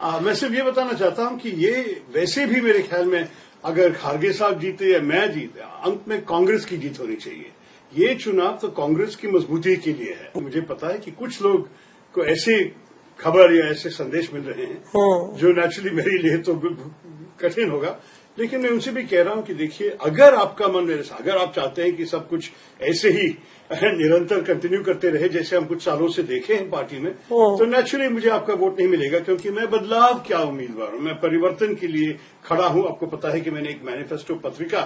मैं सिर्फ ये बताना चाहता हूं कि ये वैसे भी मेरे ख्याल में अगर खारगे साहब जीते या मैं जीते, अंत में कांग्रेस की जीत होनी चाहिए। ये चुनाव तो कांग्रेस की मजबूती के लिए है। मुझे पता है कि कुछ लोग को ऐसे खबर या ऐसे संदेश मिल रहे हैं जो नेचुरली मेरे लिए तो कठिन होगा, लेकिन मैं उनसे भी कह रहा हूं कि देखिए, अगर आपका मन मेरे साथ, अगर आप चाहते हैं कि सब कुछ ऐसे ही निरंतर कंटिन्यू करते रहे जैसे हम कुछ सालों से देखे हैं पार्टी में, तो नेचुरली मुझे आपका वोट नहीं मिलेगा, क्योंकि मैं बदलाव क्या उम्मीदवार हूं, मैं परिवर्तन के लिए खड़ा हूं। आपको पता है कि मैंने एक मैनिफेस्टो पत्रिका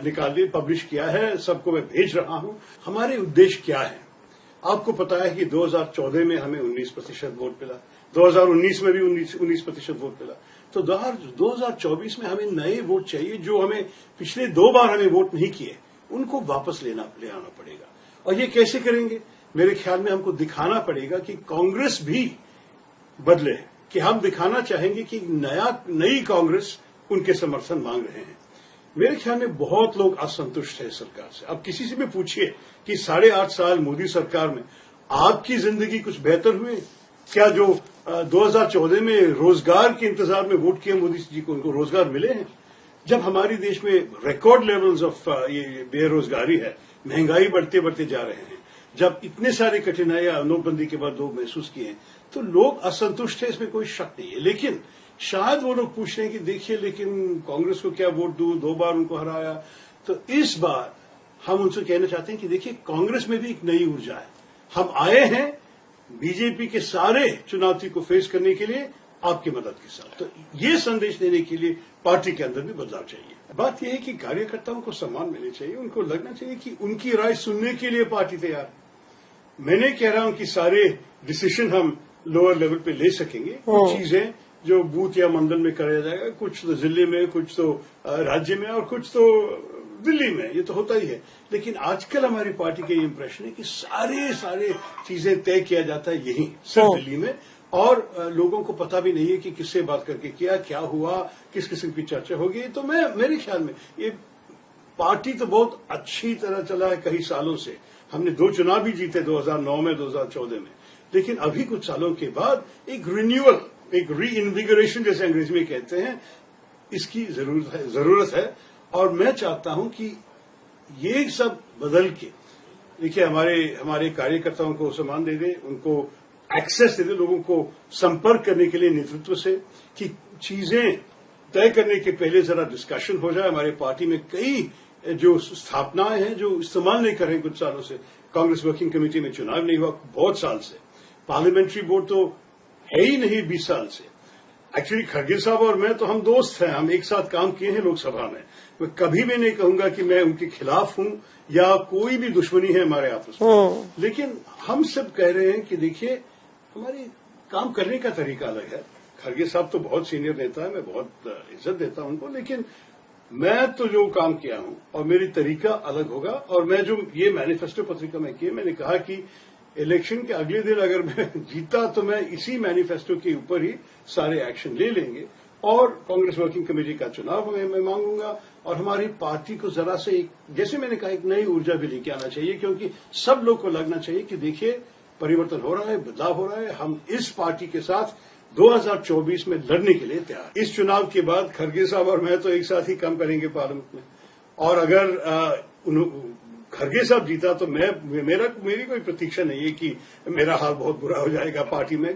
निकाली, पब्लिश किया है, सबको मैं भेज रहा हूं। हमारे उद्देश्य क्या है? आपको पता है कि 2014 में हमें 19% वोट मिला, 2019 में भी 19% वोट मिला, तो 2024 में हमें नए वोट चाहिए। जो हमें पिछले 2 बार हमें वोट नहीं किए, उनको वापस ले आना पड़ेगा। और ये कैसे करेंगे? मेरे ख्याल में हमको दिखाना पड़ेगा कि कांग्रेस भी बदले, कि हम दिखाना चाहेंगे कि नई कांग्रेस उनके समर्थन मांग रहे हैं। मेरे ख्याल में बहुत लोग असंतुष्ट हैं सरकार से। अब किसी से भी पूछिए कि 8.5 साल मोदी सरकार में आपकी जिंदगी कुछ बेहतर हुए क्या? जो 2014 में रोजगार के इंतजार में वोट किए मोदी जी को, उनको रोजगार मिले हैं? जब हमारे देश में रिकॉर्ड लेवल्स ऑफ ये बेरोजगारी है, महंगाई बढ़ते बढ़ते जा रहे हैं, जब इतने सारे कठिनाइयां नोटबंदी के बाद लोग महसूस किए हैं, तो लोग असंतुष्ट है, इसमें कोई शक नहीं है। लेकिन शायद वो लोग पूछ रहे हैं कि देखिए, लेकिन कांग्रेस को क्या वोट दूं, 2 बार उनको हराया। तो इस बार हम उनसे कहना चाहते हैं कि देखिए, कांग्रेस में भी एक नई ऊर्जा है। हम आए हैं बीजेपी के सारे चुनौती को फेस करने के लिए आपकी मदद के साथ। तो ये संदेश देने के लिए पार्टी के अंदर भी बदलाव चाहिए। बात यह है कि कार्यकर्ताओं को सम्मान मिलना चाहिए, उनको लगना चाहिए कि उनकी राय सुनने के लिए पार्टी तैयार है। मैं नहीं कह रहा हूं कि सारे डिसीजन हम लोअर लेवल पे ले सकेंगे। कुछ चीजें जो बूथ या मंडल में कराया जाएगा, कुछ तो जिले में, कुछ तो राज्य में, और कुछ तो दिल्ली में, ये तो होता ही है। लेकिन आजकल हमारी पार्टी का ये इंप्रेशन है कि सारे चीजें तय किया जाता है यहीं सिर्फ दिल्ली में, और लोगों को पता भी नहीं है कि किससे बात करके क्या हुआ, किस किस्म की चर्चा होगी। तो मेरे ख्याल में ये पार्टी तो बहुत अच्छी तरह चला है कई सालों से। हमने 2 चुनाव भी जीते, 2009 में, 2014 में। लेकिन अभी कुछ सालों के बाद एक रिन्यूअल, एक री इन्विगोरेशन जैसे अंग्रेजी में कहते हैं, इसकी जरूरत है। और मैं चाहता हूं कि ये सब बदल के, देखिए, हमारे कार्यकर्ताओं को सम्मान दे दे, उनको एक्सेस दे दे, लोगों को संपर्क करने के लिए नेतृत्व से, कि चीजें तय करने के पहले जरा डिस्कशन हो जाए। हमारे पार्टी में कई जो स्थापनाएं हैं जो इस्तेमाल नहीं कर रहे कुछ सालों से। कांग्रेस वर्किंग कमेटी में चुनाव नहीं हुआ बहुत साल से, पार्लियामेंट्री बोर्ड तो है ही नहीं 20 साल से। एक्चुअली खड़गे साहब और मैं तो हम दोस्त हैं, हम एक साथ काम किए हैं लोकसभा में। मैं कभी भी नहीं कहूंगा कि मैं उनके खिलाफ हूं या कोई भी दुश्मनी है हमारे आपस में। लेकिन हम सब कह रहे हैं कि देखिए, हमारे काम करने का तरीका अलग है। खड़गे साहब तो बहुत सीनियर नेता है, मैं बहुत इज्जत देता हूं उनको, लेकिन मैं तो जो काम किया हूं और मेरी तरीका अलग होगा। और मैं जो ये मैनिफेस्टो पत्रिका में किए, मैंने कहा कि इलेक्शन के अगले दिन अगर मैं जीता तो मैं इसी मैनिफेस्टो के ऊपर ही सारे एक्शन ले लेंगे, और कांग्रेस वर्किंग कमेटी का चुनाव मैं मांगूंगा। और हमारी पार्टी को जरा से जैसे मैंने कहा, एक नई ऊर्जा भी लेके आना चाहिए, क्योंकि सब लोग को लगना चाहिए कि देखिए, परिवर्तन हो रहा है, बदलाव हो रहा है। हम इस पार्टी के साथ 2024 में लड़ने के लिए तैयार। इस चुनाव के बाद खड़गे साहब और मैं तो एक साथ ही काम करेंगे पार्लियामेंट में, और अगर खड़गे साहब जीता तो मेरी कोई प्रतीक्षा नहीं है कि मेरा हाल बहुत बुरा हो जाएगा पार्टी में।